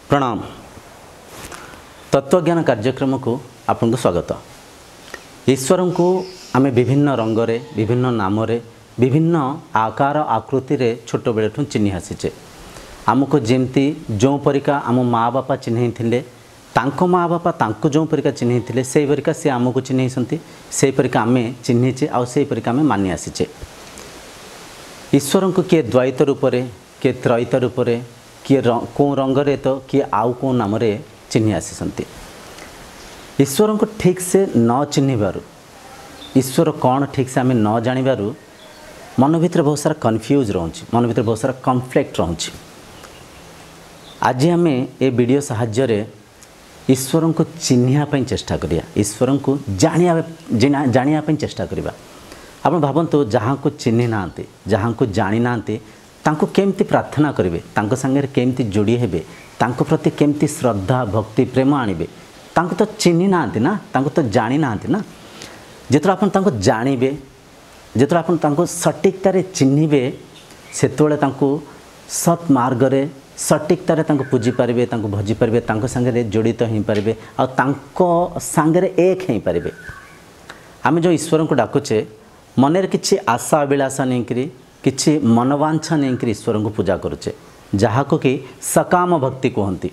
प्रणाम। तत्वज्ञान कार्यक्रम को आपको स्वागत। ईश्वर को आम विभिन्न रंगरे, विभिन्न नामरे, विभिन्न आकार आकृति रे छोट बेले चिन्ह आसीचे। आमको जमती जो परिका आम माँ बापा चिन्ह थिले, तांको माँ बापा तांको जो परिका चिन्ह थिले, से परिका से आमको चिन्हसंती, से परिका आम चिन्हीचे आ से परिका आम मानि आसीचे। ईश्वर को किए द्वैत रूप रे, किए त्रैत रूप रे, किए कौ रंगरे तो किए आउ कौ नाम चिन्ह आसीसंती। ईश्वर को ठीक से न चिन्हबार, ईश्वर कौन ठीक से आम न जानिबार मन भीतर बहुत सारा कन्फ्यूज रोचे, मन भीतर बहुत सारा कन्फ्लिक्ट रोचे। आज आम ए वीडियो साहाय्य ईश्वर को चिन्हापी चेष्टा करिया, ईश्वर को जानिया चेष्टा करिया। आप भावतु जहाँ को चिन्ह ना, जहाँ को जानी ना, तांको केमती प्रार्थना करेंगे, तांको संगे केमती जोड़ी हेबे, तांको प्रति केमती श्रद्धा भक्ति प्रेम आणिबे। तांको तो चिन्ह ना, तांको तो जानी ना ना। जेतरा आपन तांको जानिबे, जेतरा आपन तांको सटीकतारे चिन्हिबे, सेतोले तांको सत् मार्गरे सटीकतारे तांको पूजी पारिबे, तांको भजी पारिबे, तांको संगे जोड़ित हो पारिबे आ तांको संगे एक हो पारिबे। आमे जो ईश्वर को डाकुचे मनरे किछि आशा अभिलाषा नहीं करी, किछि मनवांछा नहीं करी ईश्वर को पूजा करुचे, जहाँ को कि सकाम भक्ति कहती।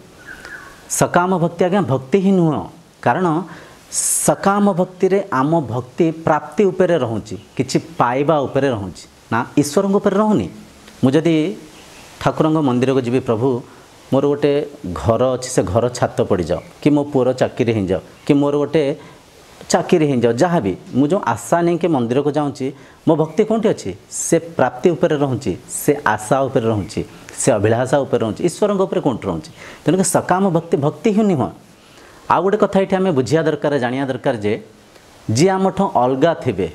सकाम भक्ति आज्ञा भक्ति ही नुह, कारण सकाम भक्ति रे आम भक्ति प्राप्ति उपरे रहुची, किछि पाइबा उपरे रहुची ना, ईश्वर उपरे रहुनी। मुझे ठाकुर मंदिर को जी प्रभु मोर गोटे घर अच्छी, से घर छात पड़ जाओ, कि मो पुअर चाकरी हो जाओ, कि मोर गोटे चाकरी हो जाओ, जहाँ भी मुझे आशा नहीं कि मंदिर को जाऊँगी, मो भक्ति कौटी अच्छी से प्राप्ति उपरे रहूँची, से आशा उपरे रहूँची, से अभिलाषा उपरे रहूँची, ईश्वर उपरे कौटी रहूँची। तेणुक सकाम भक्ति भक्ति ही नुह। आउ गोटे कथा ये आम बुझिया दरकार, जानिया दरकार जे जी आमठ अलगा थे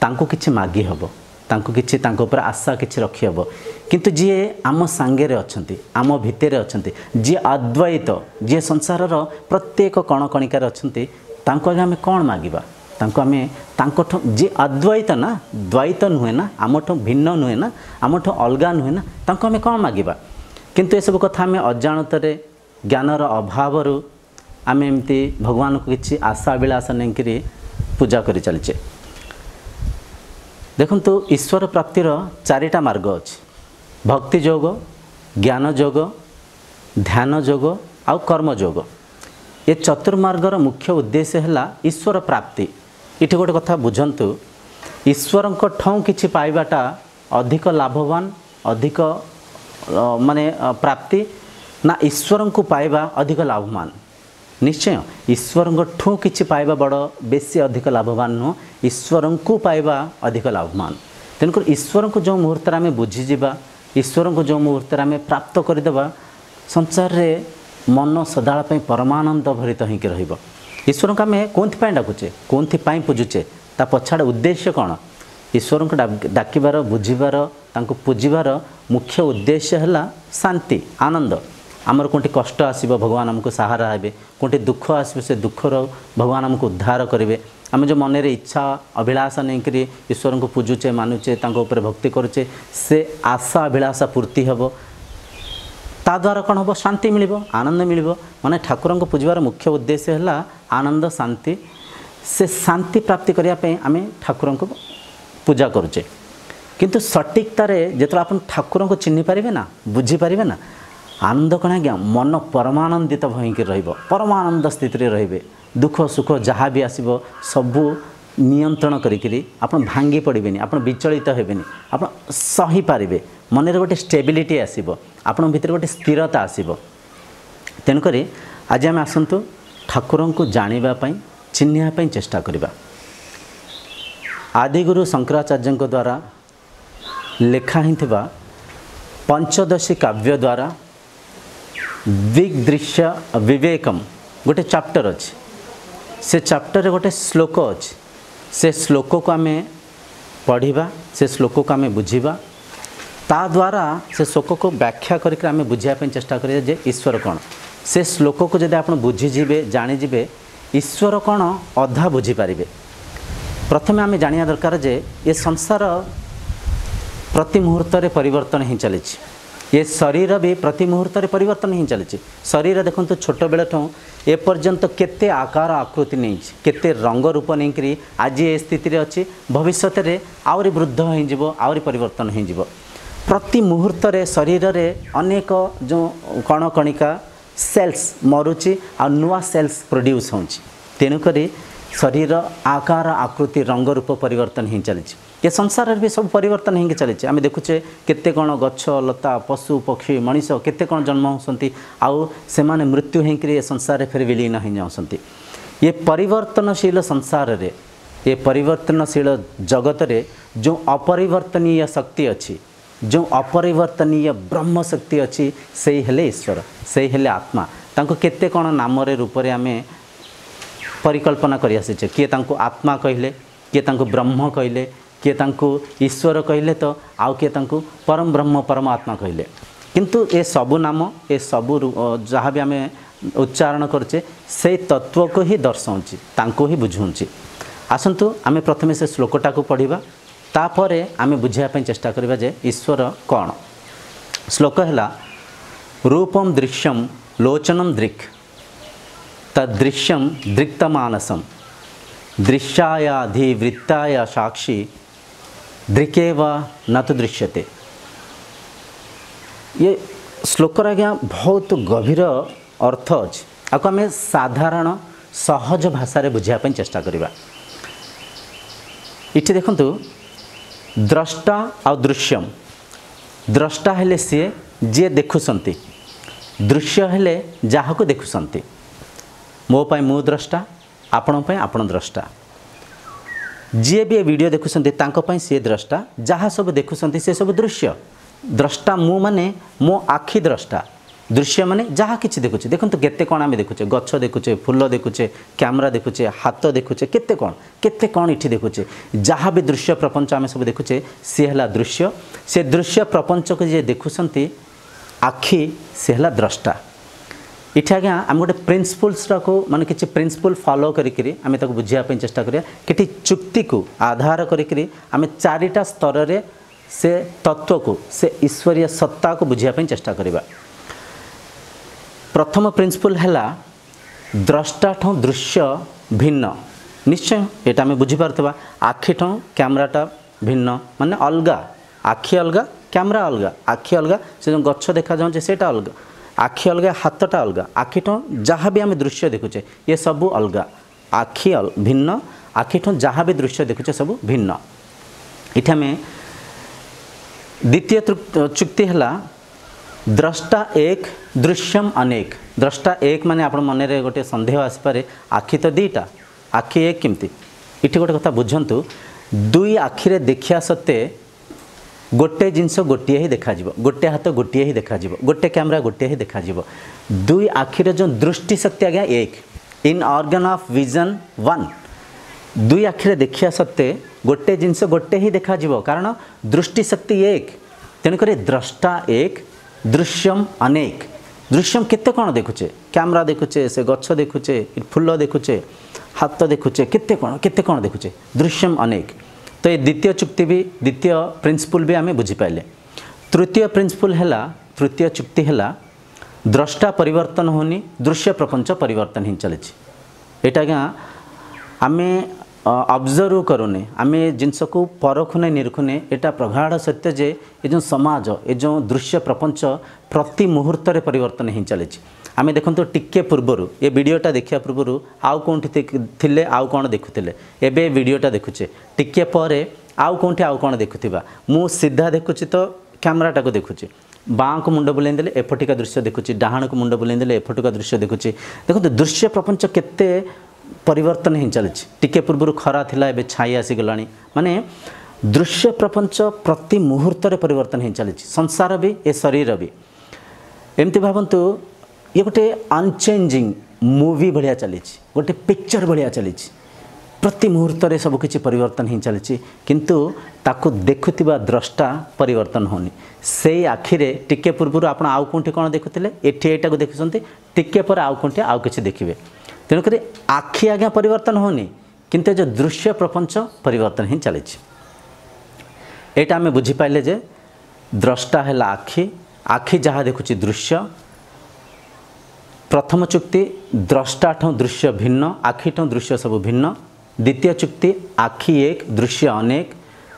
तांको किछि मागी हबो, तांको किछि तांको ऊपर आशा किछि रखी हबो, किंतु जी आम सांगे रे अछंती, आम भितरे अछंती, जी अद्वैत, जी संसार प्रत्येक कण कणिकार अछंती, तांको आगे आम कौन मागिबा? तांको आमे तांको जी अद्वैत ना, द्वैत नुहे ना, आमठ भिन्न नुहे ना, आमठ अलगा नुहे ना, तांको आमे कौन मागिबा? किंतु ये सब कथा आमे अजाणतरे ज्ञानर अभाव आम एमती भगवान को किसी आशा अभिलाषा नहीं करी पूजा करी चलचे। देखंतु ईश्वर प्राप्तिर चारिटा मार्ग अच्छी, भक्ति योग, ज्ञान योग, ध्यान योग आउ कर्म योग। ये चतुर्मार्गर मुख्य उद्देश्य है ईश्वर प्राप्ति। ये गोटे कथा बुझंतु, ईश्वर ठों किछि पाइबाटा अधिक लाभवान, अधिक माने प्राप्ति ना ईश्वर को पाइबा अधिक लाभवान? निश्चय ईश्वर ठू किछि पाइबा बड़ बेसी अधिक लाभवान नुह, ईश्वर को पाइबा अधिक लाभवान। तेणुक ईश्वर को जो मुहूर्त आम बुझीजा, ईश्वर को जो मुहूर्त आम प्राप्त करदेबा, संसार रे मन सदापी परमानंद भरित होकर रहिबो। ईश्वर को आम कौन डाकुचे, कौन पूजुचे, ता पछाड़ उद्देश्य कौन? ईश्वर को डाकिबार, बुझीबार, तांको पूजिबार मुख्य उद्देश्य है शांति, आनंद। आमर कौटी कष्ट आसब भगवान आमको सहारा हे, कौटी दुख आसब से दुखर भगवान आमको उद्धार करेंगे। आम जो मन रे इच्छा अभिलाषा नहीं करी ईश्वर को पूजुचे, मानुचे, तांको ऊपर भक्ति करुचे, से आशा अभिलाषा पूर्ति हेब, ता द्वारा कौन हम शांति मिल, आनंद मिल। माने ठाकुर को पूजबार मुख्य उद्देश्य है आनंद, शांति। से शांति प्राप्ति करने आम ठाकुर को पूजा करुचे। किंतु सटीकतार जो आप ठाकुर को चिन्ह पारे ना, बुझीपारे ना, आनंद कौन आज्ञा मन परमानंदित होकर रहिबो, परमानंद स्थित रे रहिबे। दुख सुख जहाँ भी आसब सबू नियंत्रण करी आपन भांगी पड़ेनि, आपन विचलित हेबेनि, आपन सही पारिबे। मन रे गोटे स्टेबिलिटी आसीबो, आपन भीतर गोटे स्थिरता आसीबो। तेणुक आज आम आसतु ठाकुर को जानिबा पई, चिन्हिबा पई चेष्टा करिबा। आदिगुरु शंकराचार्य द्वारा लेखा हिंथिबा पंचदशी काव्य द्वारा दिग्दृश्य विवेकम गोटे चैप्टर अच्छी, से चैप्टर गोटे श्लोक अच्छी। से श्लोक को आम पढ़ा, से श्लोक को आम बुझा, ता द्वारा से श्लोक को व्याख्या करके आम बुझापी चेष्टा करें जे ईश्वर कौन। से श्लोक को जब आप बुझीजे जाणीजे ईश्वर कौन अधा बुझीपारे। प्रथमे आम जाना दरकार जे ये संसार प्रति मुहूर्त रे परिवर्तन ही चली। ये शरीर भी प्रति मुहूर्त रे परिवर्तन ही चली। शरीर देखो छोट बेले ए पर्यंत केते आकार आकृति नहीं, केते रंग रूप नहीं करी आज ये स्थिति रे अच्छी, भविष्य रे आउरी वृद्ध हो आउरी परिवर्तन हो। प्रति मुहूर्त रे शरीर रे अनेक जो कण कणिका सेल्स मरुची आ नुआ सेल्स प्रोड्यूस होची। तेणुक शरीर आकार आकृति रंग रूप परिवर्तन ही चली। ये संसार भी सब परिवर्तन ही चली। आम देखुचे केते कण गछ लता पशु पक्षी मनीष केते कण जन्म होती आउ से माने मृत्यु होकर संसार फिर विलीन हो जाती। ये परिवर्तनशील संसार रे, ये परिवर्तनशील जगत रे जो अपरिवर्तनीय शक्ति अच्छी, जो अपरिवर्तनीय ब्रह्म शक्ति अच्छी, से हेले ईश्वर, से हेले आत्मा। तांको केते कण नाम रे रूप रे आमे परिकल्पना करि आसीचे। किए तांको आत्मा कहले, किए तांको ब्रह्म कहले, किए तांको ईश्वर कहले, तो आउ किए तांको परम ब्रह्म परमात्मा कहले। किंतु ए सबु नाम ए सबु जहाँ भी आमे उच्चारण करचे से तत्व को ही दर्शाऊँची, तांको ही बुझाऊँची। आसंतु आमे प्रथमे से श्लोकटा को पढ़िबा, तापरे आमे बुझाया ପାଇଁ चेष्टा करिबा जे ईश्वर कौन। श्लोक हैला रूपम दृश्यम लोचनम दृक् तदृश्यम दृक्तमानसम दृश्यायाधिवृत्ताय साक्षी दृकेव न तो दृश्यते। ये श्लोकर आज्ञा बहुत गभीर अर्थ अच्छे। आपको आम साधारण सहज भाषा रे बुझाया ପାଇଁ चेष्टा करिबा। इठी देखंतु द्रष्टा और दृश्यम। द्रष्टा हेले सी जे देखुसंती, दृश्य हेले जहाँ को देखुसंती। मो पाई मु द्रष्टा, आपण पाई आपण द्रष्टा। जी भी वीडियो देखुसंती तांको पाई सी द्रष्टा, जहाँ सब देखुसंती से सब दृश्य। द्रष्टा मु माने मो आखि द्रष्टा, दृश्य माने जहाँ किछि देखुचे। देखंतु केते कोन आमे देखुचे, गच्छ देखुचे, फूल देखुचे, कैमरा देखुचे, हाथ देखुचे, केते कोन इठी देखुचे। जहाँ भी दृश्य प्रपंच आमे सब देखुचे सी हला दृश्य। से दृश्य प्रपंच को जे देखुसंती आखि से हला द्रष्टा। इठे आज्ञा आम गोटे प्रिंसिपल्स को माने किछि प्रिंसिपल फॉलो करिकरी आमे ताको बुझिया ପାଇଁ चेष्टा करिया। किछि चुक्ति को आधार करिकरी आमे चारिटा स्तर रे से तत्व को, से ईश्वरीय सत्ता को बुझिया ପାଇଁ चेष्टा करिबा। प्रथम प्रिंसिपल हैला द्रष्टा ठो दृश्य भिन्न। निश्चय एटा आमे बुझी पारतबा। आखि ठो कैमराटा भिन्न माने अलगा, आखि अलगा कैमरा अलगा, आखि अलगा से जो गच्छ देखा जाउचे सेटा अलगा, आखि अलगा हाथटा अलगा, आखि ठो जहाँ भी आम दृश्य देखुचे ये सबू अलगा। आखि भिन्न, आखि ठो जहाँ भी दृश्य देखुचे सबू भिन्न। इठे में द्वितीय चुक्ति हैला द्रष्टा एक दृश्यम अनेक। द्रष्टा एक माने आपण मन रे गोटे संदेह आसपारे, आखि तो दीटा, आखि एक किमती। इठी गोटे कथा बुझंतु, दुई आखि रे देखिया सत्ते गोटे जिनस गोटे ही देखा जीवो, गोटे हाथ गोटे ही देखा जीवो, गोटे कैमरा गोटे ही देखा जीवो। दुई आखिर जो दृष्टि शक्ति आज्ञा एक, इन ऑर्गन ऑफ विजन वन। दुई आखिर देखिया सत्ते गोटे जिनस गोटे ही देखा जीवो, कारण दृष्टि शक्ति एक। तेणुक द्रष्टा एक दृश्यम अनेक। दृश्यम केते कौन देखुचे, कैमरा देखुचे, से गच्छ देखुचे, फूल देखुचे, हाथ देखुचे, केते कौन देखुचे, दृश्यम अनेक। तो ये द्वितीय चुक्ति भी, द्वितीय प्रिंसिपल भी आमे बुझी पाइले। तृतीय प्रिंसिपल हैला, तृतीय चुक्ति हैला द्रष्टा परिवर्तन होनी, दृश्य प्रपंच परिवर्तन ही चलिछि। एटा क्या आमे ऑब्जर्व करूने, आमे जिनस को परखुने निरखुने, एटा प्रगाढ़ सत्य जे ये जो समाज, ये जो दृश्य प्रपंच प्रति मुहूर्त रे परिवर्तन ही चलिछि। आमे देखंतु टिके पूर्वरु ए वीडियोटा देखिया पूर्वरु आउ कोंठी थिले, आउ कोन देखुथिले, एबे वीडियोटा देखुचे, टिके परे आउ कोंठी आउ कोन देखुथिबा। मु सीधा देखुची तो कैमराटा को देखुची, बाँ को मुंड बुलें देले एफटिका दृश्य देखुची, डाहाण को मुंड बुलें देले एफटिका दृश्य देखुची। देखंतु दृश्य प्रपंच केते परिवर्तन ही चलिछि। टिके पूर्वरु खरा थिला, एबे छाई आसी गलानी। माने दृश्य प्रपंच प्रति मुहूर्त रे परिवर्तन ही चलिछि। संसार भी ए शरीर भी एमती भावंतु ये गोटे अनचेंजिंग मूवी भाया चली, गोटे पिक्चर भाया चली। प्रति मुहूर्त रे सबकिछि परिवर्तन ही चली, किंतु ताकू देखुथिबा द्रष्टा परिवर्तन होनी। से आखिरे टिके पूर्व आप आउ कोंठी कोन देखुथिले, एठी एटा को देखुसंती, टिके पर आउ कोंठी आउ किछि देखिबे। तेणुक आखि आज्ञा परिवर्तन होनी, किंतु जो दृश्य प्रपंच परिवर्तन ही चली। एटा आमे बुझी पाइले जे द्रष्टा है आखि आखि जहाँ देखुची दृश्य प्रथम चुक्ति द्रष्टा ठो दृश्य भिन्न आखि ठो दृश्य सब भिन्न द्वितीय चुक्ति आखि एक दृश्य अनेक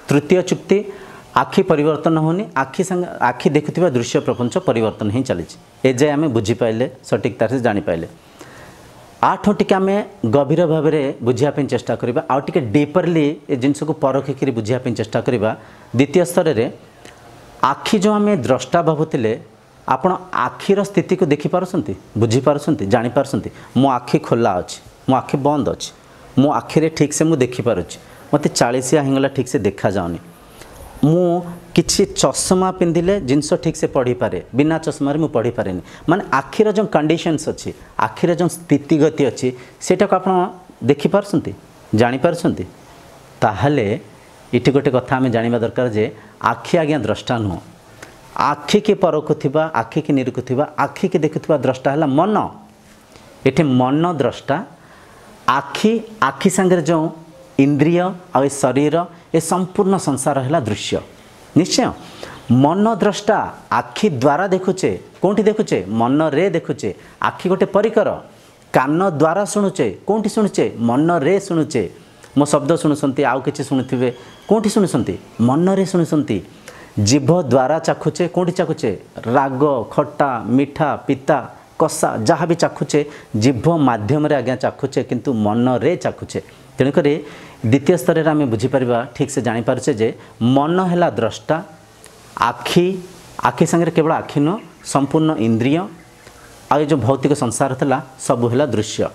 तृतीय चुक्ति आखि परिवर्तन होनी आखि संग आखि देखुथिबा दृश्य प्रपंच परिवर्तन ही चली ए जाए आम बुझीपारे सठिकता से जानीपारे आठ टिके आम गभीर भाव में बुझापी चेष्टा करवा आउ टिके डीपरली ए जिनस को परखिकी बुझापी चेष्टा करवा द्वितीय स्तर में आखि जो आम द्रष्टा भावुले आपण आखिर स्थिति को देखिपारसंती बुझीपारसंती जानीपारसंती मो आखि खोला अच्छी मो आखि बंद अच्छी मो आखिरे ठीक से मुझे देखिपारुछि मत 40 हिंगला ठीक से देखा जाऊनी मु किछि चश्मा पिंधिले जिनस ठीक से पढ़ी पारे बिना चश्मा रे मु पढ़ी पारे माने आखिर जो कंडीशंस अच्छी आखिर जो स्थितिगति अच्छी सेटा को आपण देखि पारसंती जानी पारसंती ताहले इठी गोटे कथा आम जानिबा दरकार जे आखि आज्ञा द्रष्टा नुह आखि के परखुथिबा आखि के निरुखुथिबा आखि के देखुथिबा द्रष्टा है मन एठे मन द्रष्टा आखि आखि संगे जो इंद्रिय आ शरीर ए संपूर्ण संसार है दृश्य निश्चय मन द्रष्टा आखि द्वारा देखुचे कौटी देखुचे मन रे देखुचे आखि गोटे परिकर कान द्वारा शुणुचे कौटी शुणुचे मन रे शुणुचे मो शब्द शुणुसंती आउ किछि शुणुथिबे कौटी शुणुसंती मन रे शुणुसंती जीभ द्वारा चाखुचे कौटी चाखुचे राग खट्टा मीठा पिता कषा जहाँ भी चाखुचे जीभ माध्यम रे आज्ञा चाखुचे किंतु मन रे चाखुचे तेणुक द्वितीय स्तर में आम बुझीपर ठीक से जानीपारे जे मन है द्रष्टा आखि आखि संगे केवल आखि नुह संपूर्ण इंद्रिय आ जो भौतिक संसार था सबू है दृश्य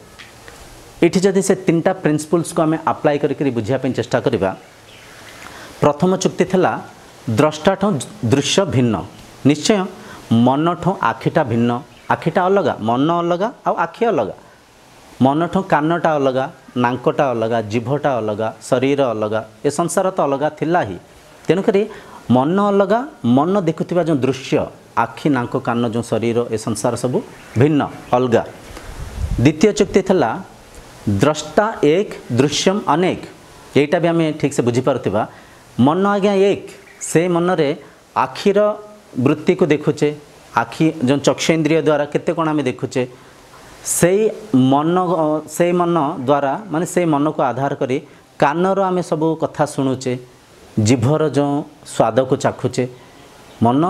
इठी जदि से 3टा प्रिंसिपल्स को आम अप्लाई करके बुझापी चेष्टा करवा प्रथम चुक्ति थिला द्रष्टा ठो दृश्य भिन्न निश्चय मन ठो आखिटा भिन्न आखिटा अलग मन अलग आ आखि अलग मन ठो कानटा अलग नाकटा अलग जीभटा अलग शरीर अलग ए संसार तो अलग थिला ही तेणुक मन अलग मन देखुथिबा जो दृश्य आखि नाक कान जो शरीर ए संसार सब भिन्न अलग द्वितीय चुक्ति थिला द्रष्टा एक दृश्यम अनेक यहीटा भी आम ठीक से बुझीपारुथिबा मन आज्ञा एक से मन रे आखिर वृत्ति को देखुचे आखि जो चक्षुन्द्रिय द्वारा केते कोण आम देखुचे से मन द्वारा माने से मन को आधार करी कानर आम सब कथा शुणुचे जीभर जो स्वाद को चाखुचे मन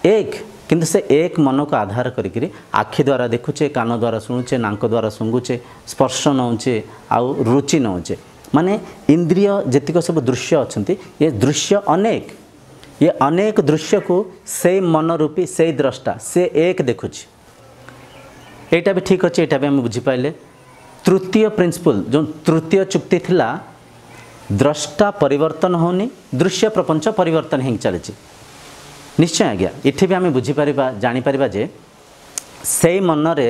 एक किंतु से एक मन को आधार करी आखि द्वारा देखुचे कान द्वारा शुणुचे नाक द्वारा शुंगुचे स्पर्श नौचे आउ रुचि नौचे माने इंद्रिय जेतिक सब दृश्य अच्छे ये दृश्य अनेक ये अनेक दृश्य को से मन रूपी से द्रष्टा से एक देखुची एटा भी ठीक अच्छे एटा भी हम बुझीपारे तृतीय प्रिंसिपल जो तृतीय चुक्ति थिला द्रष्टा परिवर्तन होनी दृश्य प्रपंच परिवर्तन ही चली निश्चय आज्ञा इथे भी आम बुझीपार जानीपर जे से मन रे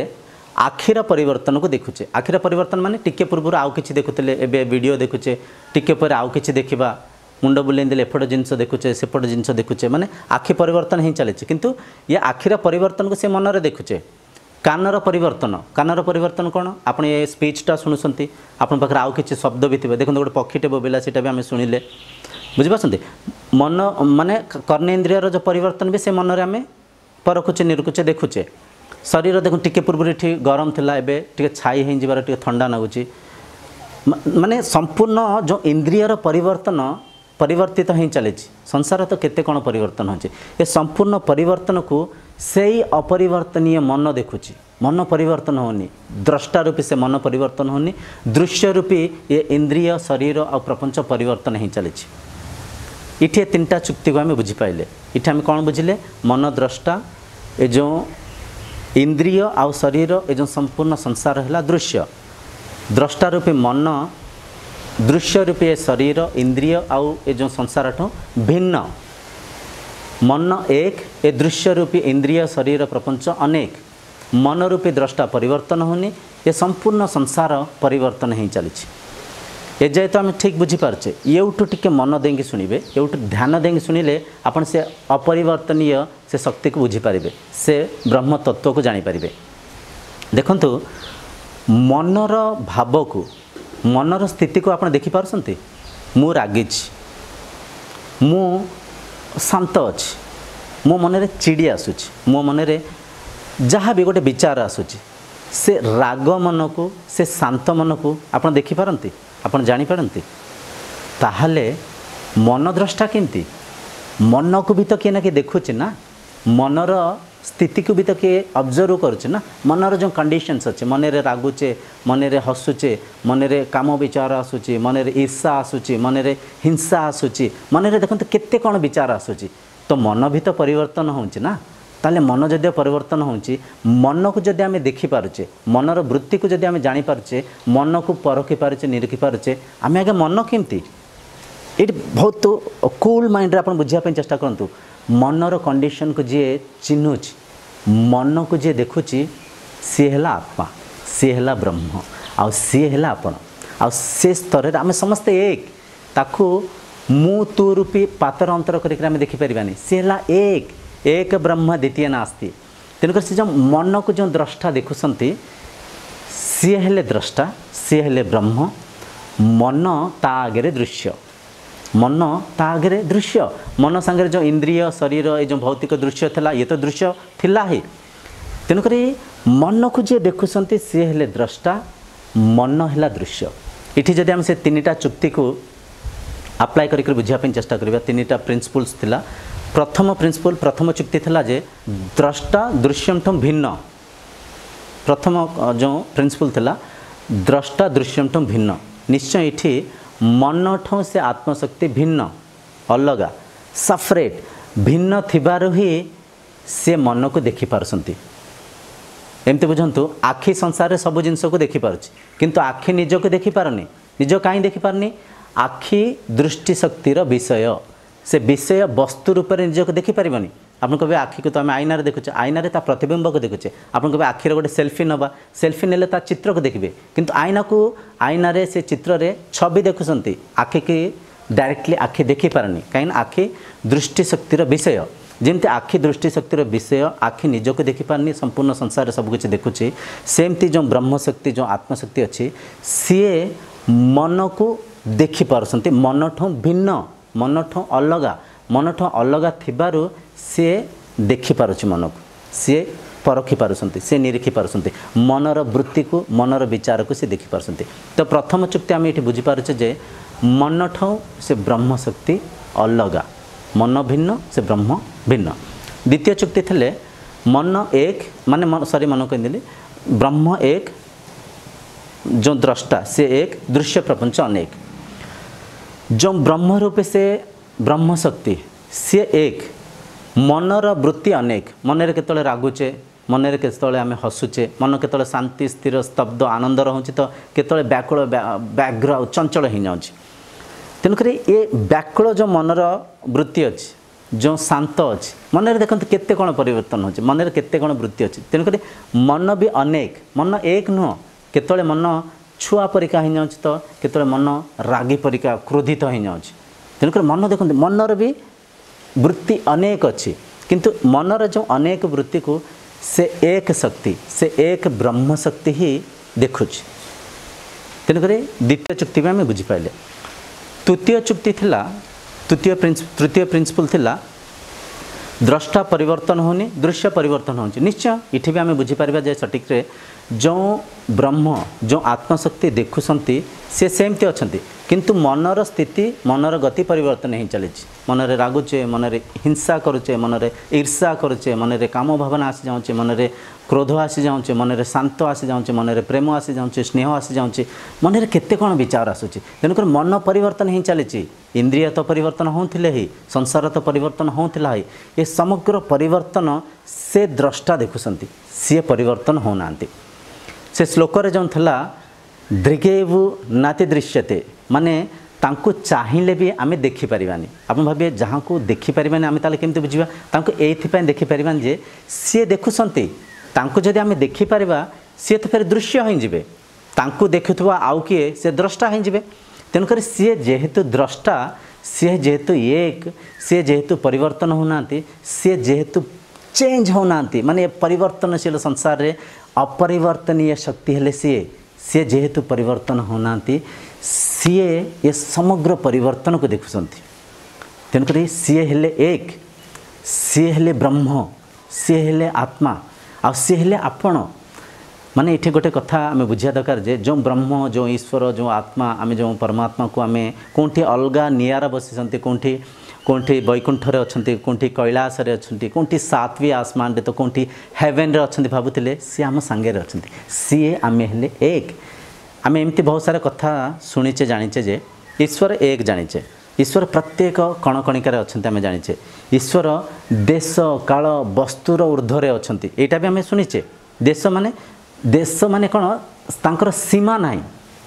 आखिर परिवर्तन को देखुचे आखिर परिवर्तन माने टिके पूर्व आउ किछि देखुतले एबे वीडियो देखुचे टिके पर आउ किछि देखिबा मुंड बुलें देले एपट जिनस देखुचे सेपट जिनस देखुचे माने आखि परिवर्तन ही चली किंतु ये आखिर परिवर्तन को से मन रे देखुचे कानर परिवर्तन कौन आप ये स्पीचटा शुणुंट आपन पाखे आउ किछि शब्द भी थे देखो गोटे पक्षीटे बोबिला सेटा भी आम शुणिले बुझिपारछन्ती मन माने कर्णेन्द्रियर जो परिवर्तन भी से मन रे आम परखुचे निरुकुचे देखुचे शरीर देखो टिके पूर्व ठीक गरम थिला एबे टिके छाई हो जिबार टिके ठंडा लगुची माने संपूर्ण जो इंद्रियर परिवर्तित ही चली संसार तो केते कौन परिवर्तन होचे ये संपूर्ण परिवर्तन को से ही अपरिवर्तनीय मन देखुची मन परिवर्तन होनी द्रष्टा रूपी से मन परिवर्तन होनी दृश्य रूपी ये इंद्रिय शरीर और प्रपंच परिवर्तन ही चली इठे 3टा चुक्ति को आम बुझीपारे इठे आम कौन बुझिले मन द्रष्टा ये जो इंद्रिय आउ शरीर ये जो संपूर्ण संसार है दृश्य द्रष्टा रूपी मन दृश्य रूपी शरीर इंद्रिय आउ ये जो संसार ठो भिन्न मन एक ए दृश्य रूपी इंद्रिय शरीर प्रपंच अनेक मन रूपी द्रष्टा परिवर्तन होनी ये संपूर्ण संसार परिवर्तन ही चली ए जाए तो आम ठीक बुझीपारे येठू टिके मन देंगे शुणवे येठू ध्यान देंगे शुणिले आपन से अपरिवर्तनीय से शक्ति को बुझीपारे से ब्रह्म तत्व को जानीपारे देखंतु मनर भाव को मनर स्थिति को आपन देखि पारसंती मु रागिछि मु शांत अच्छी मो मन चिड़ी आसूची मो मन जहाँ भी गोटे विचार आसूची से राग मन को से शांत मन को आप देखिपारती आप जानीपारती ताहले मन द्रष्टा केमती मन को भी तो किए ना कि देखुची ना मनर स्थिति को भी तो किए ऑब्जर्व करुचे ना मनर जो कंडीशंस अच्छे मन रे रागुचे मन रे हसुचे मन रे काम विचार आसूची मन रे ईर्षा आसूची मन रे हिंसा आसूची मन रे देखते केते कौन विचार आसूची तो मन भी तो परिवर्तन होउची ना ताले मन जदि परिवर्तन होउची मन को जदि आमे देखि पारुचे मनर वृत्ति को जदि आमे जानि पारुचे मन को परखि पारुचे निरखि पारुचे आमे आगे मन केमती ये बहुत कूल माइंड रे अपन बुझिया चेष्टा करंतु मनर कंडीशन को जी चिन्हुची मन को जी देखुची सी है आत्मा सी है ब्रह्म आउ सी है आपण आ से स्तर आम समस्ते एक ताकू मु तू रूपी पातर अंतर करके आम देखिपारानी सी है एक ब्रह्म द्वितीय नास्ति तेणुकर से जो मन को जो द्रष्टा देखुंट सी है द्रष्टा सी है ब्रह्म मन ता आगे दृश्य मन ता आगे दृश्य मन सांगे जो इंद्रिय शरीर ये जो भौतिक दृश्य थिला ये तो दृश्य थिला ही तेणुक मन को जी देखुंट सी है द्रष्टा मन है दृश्य इठी जदि हम से तीनटा चुक्ति को अप्लाई करके बुझापी चेष्टा करबा तीनटा प्रिंसिपल्स थिला प्रथम प्रिंसिपल प्रथम चुक्ति थिला जे द्रष्टा दृश्यम ठम भिन्न प्रथम जो प्रिंसिपल थिला द्रष्टा दृश्यम ठम भिन्न निश्चय इठी मन ठों से आत्मशक्ति भिन्न अलगा सफरेट भिन्न थिबारु ही से मन को देखि पारसंती एमती बुझंतु आखि संसार रे सब जिनस को देखि पारुछि किंतु आखि निज को देखि पारनी निज काई देखि पारनी आखि दृष्टि शक्तिर विषय से विषय वस्तु रूप में निज को देखि पारिबनी आपन कबे आखि को तो हम आईना रे देखुचे आईना रे ता प्रतिबिंब को देखुचे आपन कबे आखि रे गोटे सेल्फी नबा सेल्फी नेले ता चित्र को देखिबे किंतु आईना रे से चित्र रे छवि देखुसंती आखि की डायरेक्टली आखि देखि पारनी काइन आखि दृष्टि शक्तिर विषय जेमती आखि दृष्टि शक्तिर विषय आखि निज को देखि पारनी संपूर्ण संसार सब कुछ देखुचे सेमती जो ब्रह्म शक्ति जो आत्मशक्ति अच्छी सीए मन को देखि पारसंती मन ठो भिन्न मन ठो अलगा थिबारु सी देखि पारुछि मन को सी परखि पारुसंती सी निरीखि पारुसंती मनर वृत्ति को मनर विचार को सी देखि पारुसंती तो प्रथम चुक्ति आम ये बुझी पारुछे जे मन ठो से ब्रह्म शक्ति अलगा मन भिन्न से ब्रह्म भिन्न द्वितीय चुक्ति थिले मन एक माने मन सॉरी मन कहली ब्रह्म एक जो द्रष्टा से एक दृश्य प्रपंच अनेक जो ब्रह्म रूपे से ब्रह्म शक्ति सी एक मनर वृत्ति अनेक मन रे केतले रागुचे मन रे केतले आमे हसुचे मन केतले शांति स्थिर स्तब्ध आनंद रहउछि तो केतले व्याकुल व्याघ्र चंचल हो जाउछि तेणुक ये व्याकुल जो मनर वृत्ति अच्छी जो शांत अच्छी मन रे देखते केते कौन परिवर्तन होछि मन रे केते कौन वृत्ति अच्छी तेणुक मन भी अनेक मन एक नुह केतले मन छुआ परिका हो जाउछि तो केतले मन रागी परिका क्रोधित हो जाउछि तेणुक मन देखते मनर भी वृत्ति अनेक अच्छी किंतु मनर जो अनेक वृत्ति को से एक शक्ति से एक ब्रह्म शक्ति ही देखुछि तेणुक द्वितीय चुक्ति में आम बुझीपारे तृतीय चुक्ति थिला तृतीय प्रिंसिपल थिला द्रष्टा परिवर्तन होनी दृश्य परिवर्तन होनी निश्चय इठी भी आम बुझीपार जे सटीक रे जो ब्रह्म जो आत्मशक्ति देखुंट सी सेमती अच्छा किंतु मनर स्थिति मनर गति परिवर्तन ही चली मनरे रागुचे मनरे हिंसा करुचे मनरे ईर्षा करुचे मनरे काम भावना आसी जाऊँचे मनरे क्रोध आसी जाऊँचे मनरे शांत आसी जाऊँचे मनरे प्रेम आसी जाऊँचे स्नेह आसी जाऊँचे मनरे केते कौन विचार आसूची तेणुक मन परिवर्तन ही चली इंद्रिय तो परिवर्तन होते ही संसार तो परिवर्तन होता ही ये समग्र परिवर्तन से द्रष्टा देखुंट सी परिवर्तन होना से श्लोक जो थला दृगेवु नाति दृश्यते माने तांको चाहिए भी आम देखिपारानी आप भावे जहाँ को देखिपारानी आम ताले केमती बुझा तांको एथिपाई देखिपारानी जे सी देखुंट तांको जदि आम देखिपार सी तो फिर दृश्य हो जाए तांको देखुवा आउ किए से द्रष्टा हो जाए तेणुक सी जेहेतु द्रष्टा सी जेहेतु एक सी जेहेतु परिवर्तन होना सी जेहेतु चेंज होना माने परिवर्तनशील संसार रे अपरिवर्तनीय शक्ति हेले सी जेहेतु परिवर्तन होना सी ये समग्र परिवर्तन को देखुंट तेणुक सी हेले एक सी सी हेले ब्रह्म, सी हेले आत्मा, आ सी हेले आपण। माने ये गोटे कथा आम बुझा दरकार जे जो ब्रह्म, जो ईश्वर, जो आत्मा, आम जो परमात्मा को आम कौटी अलग निआरा बसी, कौटी कौटी वैकुंठरे अच्छा, कौटी कैलास अच्छा, कौटी सातवी आसमान रे, तो कौटी हेवेन रे अच्छा भावुले, सी आम सांगे अच्छा, सी आम हेले एक। आम एमती बहुत सारा कथा शुणीचे जानीचे जे ईश्वर एक जानीचे, ईश्वर प्रत्येक कणकणिकार अच्छा आम जानीचे, ईश्वर देश काल वस्तुर ऊर्ध्वरे अच्छा, यहाँ भी आम शुणीचे। देश माने कौन तांकर सीमा नहीं,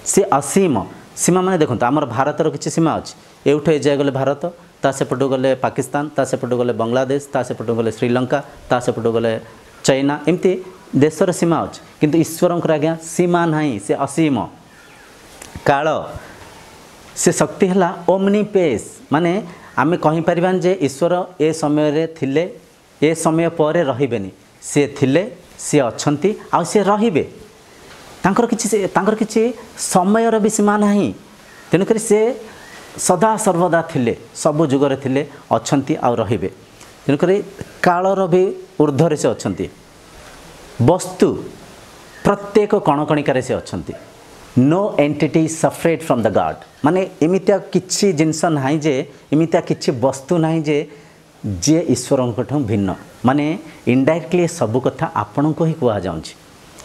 सी असीम सीमा माने देखो आमर भारतर किसी सीमा अच्छी, एवठू ए जाए गले भारत, ता सेपटू गले पाकिस्तान, ता सेपटू गले बांग्लादेश, ता सेपटू गले श्रीलंका, ता सेपटू गले चाइना, एमती देशर सीमा अच्छी। किंतु ईश्वर आज्ञा सीमा नहीं, से असीम काल, से शक्ति है ओमनीपेस। माने आमे कहीपर जे ईश्वर ए समय रे थिले, ए समय पर रहिबेनी, सी थिले, सी अच्छी, आ सी रहिबे, तांकर किछि समयर भी सीमा नहीं। तेणुक से सदा सर्वदा थिले, सबु जुगरे थिले, अच्छी आ रहिबे। तेणुक कालर भी ऊर्ध्वरे से अच्छी, वस्तु प्रत्येक कणकणिकार से अच्छी। No entity separate from the god, माने एमितिया किछि जिनस नाही जे, एमितिया किछि वस्तु नाही जे जे ईश्वर भिन्न। माने इनडायरेक्टली सब कथा आपण को ही कह जाउछि।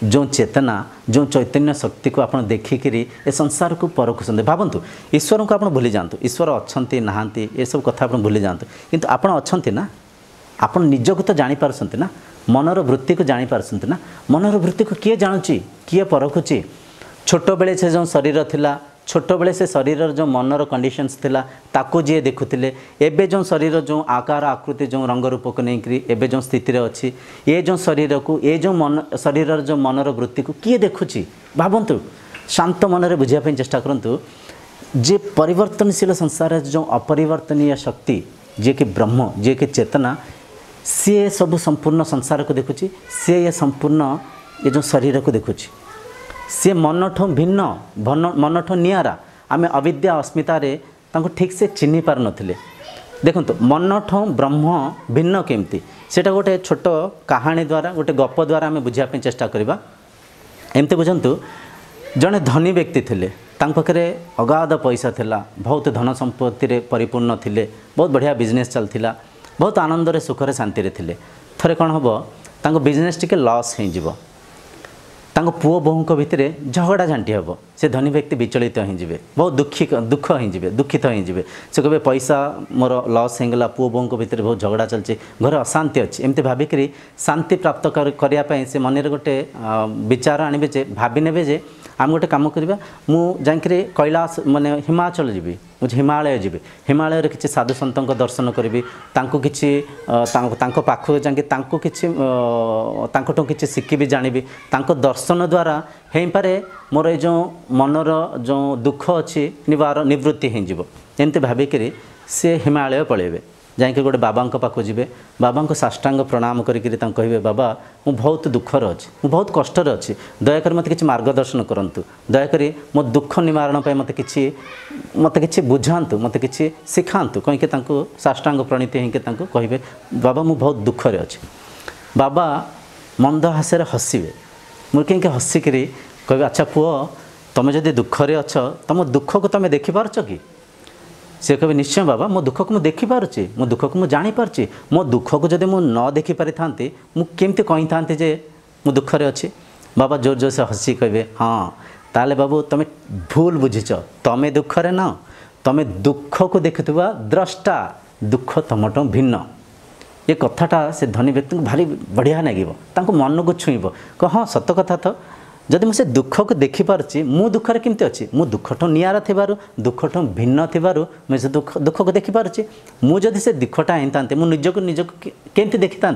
जो चेतना, जो चैतन्य शक्ति को आपण देखिकी ए संसार को परखुंत। भावतु ईश्वर को आपण भूली जातु, ईश्वर अच्छी नहांती ये सब कथा आपण भूली जातु, किंतु आपण अच्छी ना, आपण निजको तो जानी पारसंती ना, मनर वृत्ति को जानी पारसंती ना। मनर वृत्ति को किए जानुची, किए परखुची। छोट बेले से जो शरीर थिला, छोट बेले से शरीर जो मनर कंडीशंस थिला ताको जी देखुले, एबे जो शरीर जो आकार आकृति जो रंग रूप को लेकर एबे जो स्थिति रे अच्छी, ये जो शरीर को, ये जो मन शरीर जो मनर वृत्ति को किए देखुची। भावतु शांत मन में बुझापी चेष्टा करूँ जे परिवर्तनशील संसार जो अपरिवर्तनीय शक्ति, जे कि ब्रह्म, जे कि चेतना, सी सब संपूर्ण संसार को देखुची, सी ये संपूर्ण ये जो शरीर को देखुची। सी मनठ भिन्न, मनठ निआरा। आम अविद्या अस्मितार ठीक से चिन्ह पार नथिले। देखंतु मनठ ब्रह्म भिन्न केमती, सेटा गोटे छोट कहानी द्वारा, गोटे गप द्वारा आम बुझापी चेष्टा करवा। एमती बुझंतु जड़े धनी व्यक्ति थिले, तांक पाखरे अगाध पैसा थिला, बहुत धन संपत्ति रे परिपूर्ण थिले, बहुत बढ़िया बिजनेस चलथिला, बहुत आनंद रे सुख रे शांति रे थिले। थरे कौन हम तांको बिजनेस टिके लॉस हो जिवो, तांको पुओ बोहूँ भितर झगड़ा झांटी हम, से धनी व्यक्ति विचलित हो, बहुत दुख हो, दुखित हो, से कहे पैसा मोर लॉस होगला, पुओ बोहूँ भितर बहुत झगड़ा चलती, घर अशांति अच्छी, एमती भाविकी शांति प्राप्त करने से मन में गोटे विचार आणवे जे भावी ने जे आम गोटे कम करवा, मुझे कैलाश माने हिमाचल जी, मुझे हिमालय जी, हिमालय रे किसी साधु सन्त दर्शन करी, किसी पाख जाकि किसी शिखी जानी, दर्शन द्वारा हो पारे मोर ये जो मनर जो दुख अच्छी निवृत्ति होमती भाविकी सी हिमालय पलैबे, जाकि गोटे बाबा पाखु जी, बाबा को साष्टांग प्रणाम करके कहे बाबा मु बहुत दुखर अच्छी, मु बहुत कष्टर अच्छी, दयाकोरी मत कि मार्गदर्शन करूँ, दयाकोरी मो दुख निवारण मत कि बुझातु, मत कि शिखातु, कहीकि साष्टांग प्रणीति होकर कहे बाबा मु बहुत दुखरे अच्छी। बाबा मंद हास्य हसवे, मुझे कहीं हसिक कहे अच्छा पुओ तुम जदि दुखरे अच्छ, तुम दुख को तुम देखिपारच कि? से कहे निश्चय बाबा मो दुख को मुझे देखिपारे, मो दुख को मुझे जानीपारे, मो दुख को जब मुझे न देखिपारि था मुझे कही था जे मु दुखरे अच्छी। बाबा जोर जोर से हसी कहे हाँ ताले बाबू तुम भूल बुझीच, तुम दुखरे न, तुम दुख को देखुवा द्रष्टा, दुख तुमठ भिन्न। ये कथाटा से धनी व्यक्ति को भारी बढ़िया लगे, मन को छुईब, कह हाँ सत कथा तो जदि मुझे दुख को देखिपारे, मु दुखरे केमती अच्छी, मु दुखठ निआरा थिबारु, दुखठ भिन्न थिबारु मुझे दुख को देखिपारे। मुझे से दुखटा आईता मु निजक केमती देखी था,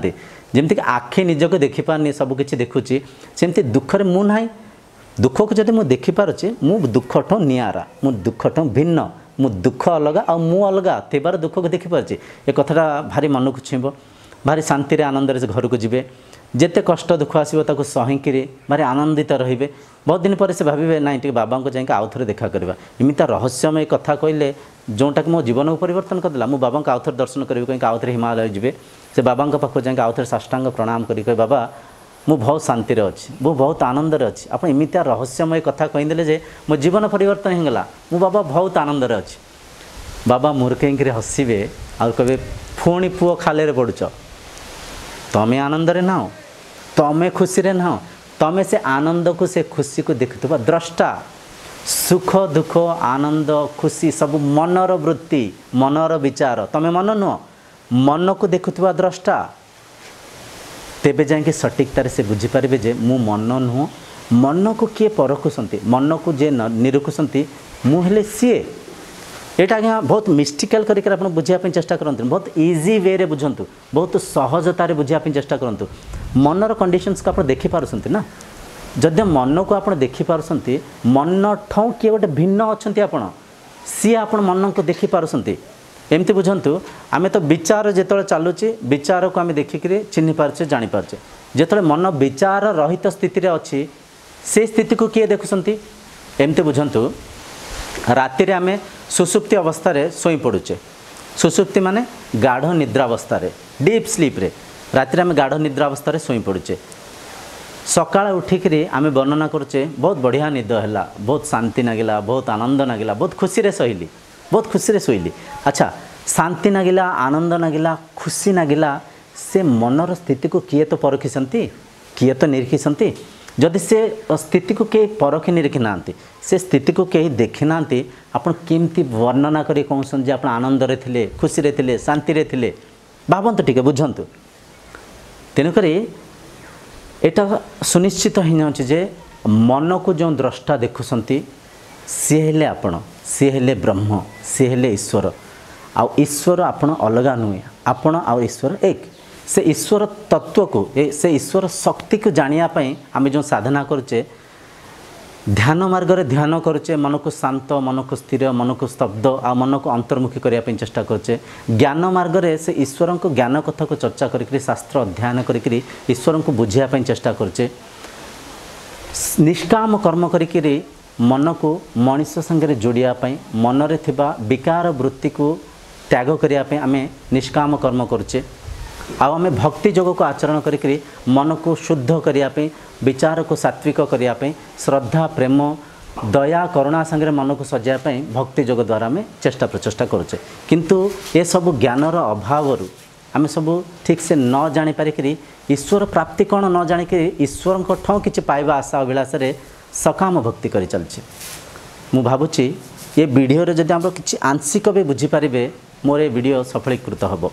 जमीक आखि निजक देखिपारनी सबकि देखुची, सेमती दुखरे मु ना, दुख को जब मुझे देखिपारे मु दुखठ निआरा, मु दुखठ भिन्न, मु दुख अलग आ मु अलग थिबार दुख को देखिपारे। ए कथाटा भारी मन को छुईब, भारी शांति आनंद से घर को जीवे, जेते कष्ट दुख आसो ताको सहीकि भारी आनंदित रे। बहुत दिन पर से भावे ना टे बाबा को जाए आउ थे देखा करवा, एमती रहस्यमय कथा कहले जोटा कि मो जीवन को परिवर्तन करदेला मु बाबा को आउथर दर्शन करी कहीं आउथरे हिमालय जी से बाबा पाखक जाए आउथरे साष्टांग प्रणाम करी कह बाबा मु बहुत शांति अच्छी मु बहुत आनंदर अच्छी आप एमतिया रहस्यमय कथा कहीदेले जे मो जीवन परिवर्तन होगला मु बाबा बहुत आनंदर अच्छी बाबा मुर्कें हसबे आ कहे पुणी पुओ खाले पड़ुच तमें आनंदरे ना तमें खुशी रे ना तमें से आनंद को से खुशी को देखुवा द्रष्टा सुख दुख आनंद खुशी सब मनर वृत्ति मनर विचार तमें मन नुह मन को देखुवा द्रष्टा तेबे जाके सटीकतार से बुझीपारे जे मु मन नुह मन को किए परखुंट मन को जे निरुखुंट मुझे सी एटा आज्ञा बहुत मिस्टिकल करके आप बुझापी चेष्टा करते बहुत इजी वे रे बुझंतु बहुत सहजतार बुझापी चेष्टा करंतु मनर कंडीशंस को आप देखिपारुंट ना जदि मन को आप देखिपारुंट मन ठौ किए गोटे भिन्न अच्छा आपण सी आप मन को देखिपारुंट एमती बुझंतु आम तो विचार जो चलुचे विचार को आम देखिक चिन्ह पारे जानीपारे जो मन विचार रहित स्थिति अच्छी से स्थिति को किए देखुंट एमती बुझंतु राति रे आमे सुसुप्ति अवस्था रे सोई पड़ुचे सुसुप्ति माने गाढ़ निद्रा अवस्था रे डीप स्लीप रे राति रे आमे गाढ़ निद्रा अवस्था रे सोई पड़ुचे सकाळ उठिकरी आमे वर्णना करुचे बहुत बढ़िया निद हैला बहुत शांति नागिला बहुत आनंद नागिला बहुत खुशी रे सहिली बहुत खुशी रे सोइली अच्छा शांति नागिला आनंद नागिला खुशी नागिला से मनर स्थिति को किए तो परखिसंती किए तो निरीखिसंती जदि से स्थिति को कई परखी निरीखी ना से स्थिति को कहीं देखी ना आपन केमती वर्णना करी कहउछन जे आपन आनंद रे थिले खुशी रे थिले शांति रे थिले भावंतु टिके बुझंतु तेणुकरी एटा सुनिश्चित हो जाउछि जे मन को जो द्रष्टा देखुसंती सी हेले आपण सी हेले ब्रह्म सी हेले ईश्वर आ ईश्वर आपण अलगा नुहे आपण आ ईश्वर एक से ईश्वर तत्व को से ईश्वर शक्ति को जानियापाई आम जो साधना करुचे ध्यान मार्ग रे ध्यान करुचे मन को शांत मन को स्थिर मन को स्तब्ध आ मन को अंतर्मुखी करने चेष्टा करुचे ज्ञान मार्ग रे से ईश्वर को ज्ञान कथा को चर्चा करी शास्त्र अध्ययन करी ईश्वर को बुझापी चेष्टा करुचे निष्काम कर्म करी मन को मनीष संगे जोड़ापी मन रे थिबा विकार वृत्ति को त्याग करने आम निष्काम कर्म करुचे आम भक्ति जोग को आचरण करी मन को शुद्ध करने विचार को सात्विक करने श्रद्धा प्रेम दया करुणा संगे मन को सजायापी भक्ति जोग द्वारा आम चेष्टा प्रचेष्टा करुचे किंतु ये सब ज्ञानर अभाव आम सब ठीक से न जानीपारिक ईश्वर प्राप्ति कौन न जाणिक ईश्वर ठौ कि पाइबा आशा अभिलाष सकाम भक्ति कर चलছে मु भावुची ये वीडियो रे जदि हम किछि आंशिक भी बुझीपारे मोर ये वीडियो सफलीकृत हम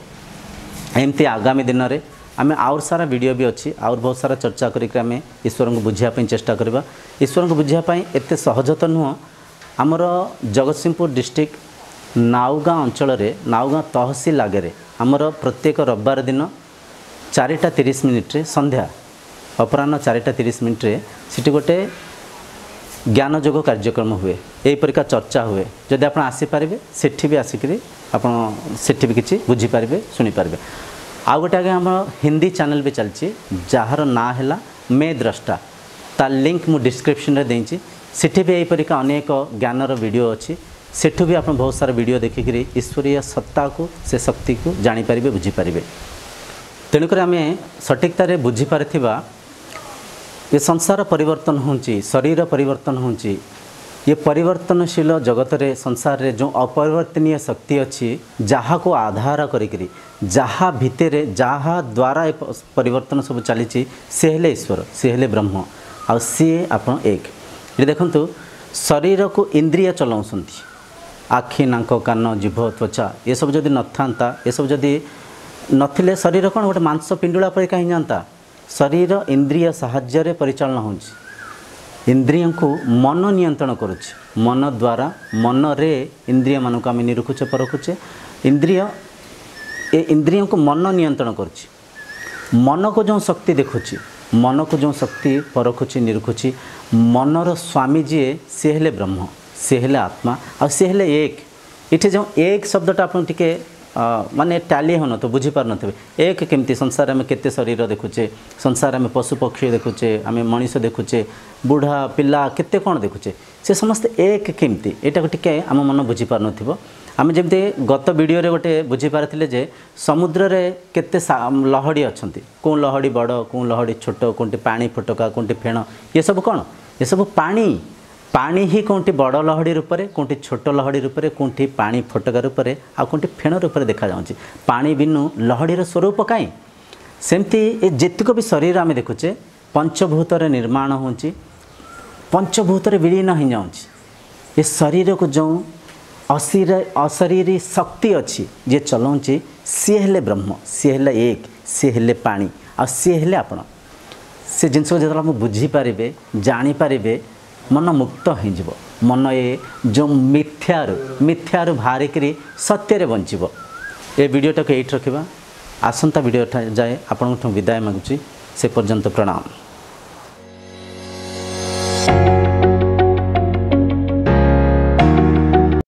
एमती आगामी दिन में आम आउर सारा वीडियो भी अच्छी आउर बहुत सारा चर्चा करके आम ईश्वर को बुझापी चेष्टा करवा ईश्वर को बुझापी एत सहज तो नुह आमर जगतसिंहपुर डिस्ट्रिक्ट नाउगाँ अंचल नाउगाँ तहसील आगे आमर प्रत्येक रविवार दिन 4:30 संध्या अपराह 4:30 सिटी गोटे ज्ञान जोग कार्यक्रम हुए यहीपरिका चर्चा हुए जदि आप आसीपारे सेठी भी आसिक सेठी भी किसी बुझीपारे शुणिपारे आउ गोटे आगे आम हिंदी चैनल भी चलती जार ना है मे द्रष्टा ता लिंक मु डिस्क्रिप्शन रे देइछि सेठी भी यहीपरिका अनेक ज्ञानर वीडियो अच्छी सेठू भी आप बहुत सारा वीडियो देखिक ईश्वरीय सत्ता को से शक्ति को जानीपारे बुझीपारे तेणुक आम सटीकतार बुझीपारे ये संसार परिवर्तन होची शरीर परिवर्तन होची ये परिवर्तनशील जगत रे संसार रे जो अपरिवर्तनीय शक्ति अच्छी जहाँ को आधार करी जहाँ भितर जहाँ द्वारा परिवर्तन सब चली सी हेले ईश्वर सी हेले ब्रह्म आ सी आप एक ये देखंतु शरीर को इंद्रिय चलाउछंती आखि नाक कान जीभ त्वचा ये सब जदि न था ये सब जदि नथिले शरीर कौन गोटे मांस पिंडुला पर कहीं जानता शरीर इंद्रिय साहाय्य परिचालन होची इंद्रियों को मन नियंत्रण करुच्चे मन द्वारा मन रे इंद्रिय मान को आम निरुखुचे परखुचे इंद्रियों को मन नियंत्रण करुच्चे मन को जो शक्ति देखुची मन को जो शक्ति परखुची निरुखुची मनर स्वामी जी सी हेले ब्रह्म सी हेले आत्मा आ सी हेले एक इटे जो एक शब्दटा आप टिके माने टाली हो न तो बुझी पार नथिबे एक केमती संसार में केते शरीर देखुचे संसार में पशु पक्षी देखुचे आम मनीष देखुचे बुढ़ा पिला केते कौन देखुचे से समस्त एक केमती एटा टिके आम मन बुझी पार नथिबो आम जमी गत वीडियो रे गोटे बुझीपारे जे समुद्र रे केते लहड़ी अच्छा कौ लहड़ी बड़ कौ लहड़ी छोट कौटी पानी फटका कौटी फेण ये सब कौन ये सब पानी पानी ही कौटी बड़ लहड़ी रूप में कौटी छोट लहड़ी रूप में कौटी पानी फटका रूप में आ कौटी फेण रूप में देखा जाऊँगी पानी बिनु लहड़ीर स्वरूप कहीं सेमती ये जितक भी शरीर आम देखुचे पंचभूत निर्माण हो पंचभूत विलीन हो जाऊँगी ये शरीर को जो अशरीरी शक्ति अच्छी जे चलाऊँ सी हेले ब्रह्म सी हेले एक सी हेले पानी आ सी हेले आपण से जिनस को जो बुझीपारे जानीपारे मन मुक्त हो मन ये जो मिथ्यारू बाहरिक सत्य बंचब ए वीडियोटा को ये रखा आसंता वीडियो जाए आपण विदाय मागुची से पर्यंत प्रणाम।